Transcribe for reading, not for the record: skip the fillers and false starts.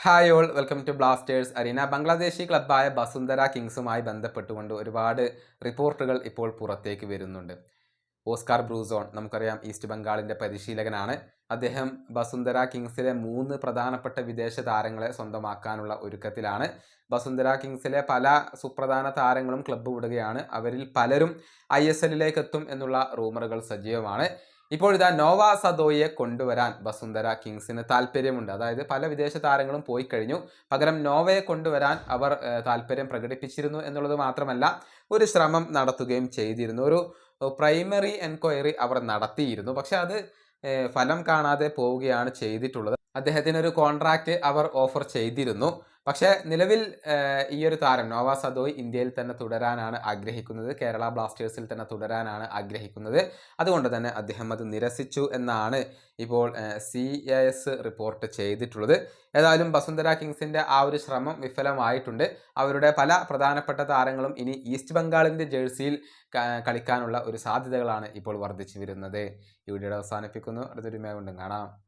Hi all, welcome to Blasters arena. Bangladeshi ക്ലബ്ബായ ബസുന്ധര കിങ്സുമായി ബന്ധപ്പെട്ടുകൊണ്ട് ഒരുപാട് റിപ്പോർട്ടുകൾ ഇപ്പോൾ പുറത്തേക്ക് വരുന്നുണ്ട്. ഓസ്കാർ ബ്രൂസോൺ നമുക്കറിയാം, ഈസ്റ്റ് ബംഗാളിൻ്റെ പരിശീലകനാണ്. അദ്ദേഹം ബസുന്ധര കിങ്സിലെ 3 പ്രധാനപ്പെട്ട വിദേശ താരങ്ങളെ സ്വന്തമാക്കാനുള്ള ഒരുക്കത്തിലാണ്. ബസുന്ധര കിങ്സിലെ പല സുപ്രധാന താരങ്ങളും ക്ലബ്ബ് വിടുകയാണ്. അവരിൽ പലരും ISLലേക്ക് എത്തും എന്നുള്ള റൂമറുകൾ സജീവമാണ്. ഇപ്പോൾ ഇതാ നോവ സദോയെ കൊണ്ടുവരാൻ ബസുന്ധര കിങ്സിന് താല്പര്യമുണ്ട്. അതായത് പല വിദേശ താരങ്ങളും പോയി കഴിഞ്ഞു. പകരം നോവയെ കൊണ്ടുവരാൻ അവർ താല്പര്യം പ്രകടിപ്പിച്ചിരുന്നു എന്നുള്ളത് മാത്രമല്ല, ഒരു ശ്രമം നടത്തുകയും ചെയ്തിരുന്നു. ഒരു പ്രൈമറി എൻക്വയറി അവർ നടത്തിയിരുന്നു. പക്ഷെ അത് ഫലം കാണാതെ പോവുകയാണ് ചെയ്തിട്ടുള്ളത്. അദ്ദേഹത്തിന് ഒരു കോൺട്രാക്റ്റ് അവർ ഓഫർ ചെയ്തിരുന്നു. പക്ഷേ നിലവിൽ ഈ ഒരു താരം നോവ സദോയ് ഇന്ത്യയിൽ തന്നെ തുടരാനാണ് ആഗ്രഹിക്കുന്നത്. കേരള ബ്ലാസ്റ്റേഴ്സിൽ തന്നെ തുടരാനാണ് ആഗ്രഹിക്കുന്നത്. അതുകൊണ്ട് തന്നെ അദ്ദേഹം അത് നിരസിച്ചു എന്നാണ് ഇപ്പോൾ CAS റിപ്പോർട്ട് ചെയ്തിട്ടുള്ളത്. ഏതായാലും ബസുന്ധര കിങ്സിൻ്റെ ആ ഒരു ശ്രമം വിഫലമായിട്ടുണ്ട്. അവരുടെ പല പ്രധാനപ്പെട്ട താരങ്ങളും ഇനി ഈസ്റ്റ് ബംഗാളിൻ്റെ ജേഴ്സിയിൽ കളിക്കാനുള്ള ഒരു സാധ്യതകളാണ് ഇപ്പോൾ വർദ്ധിച്ചു വരുന്നത്. ഈ വീഡിയോ അവസാനിപ്പിക്കുന്നു. അടുത്തൊരു വീഡിയോയിൽ വീണ്ടും കാണാം.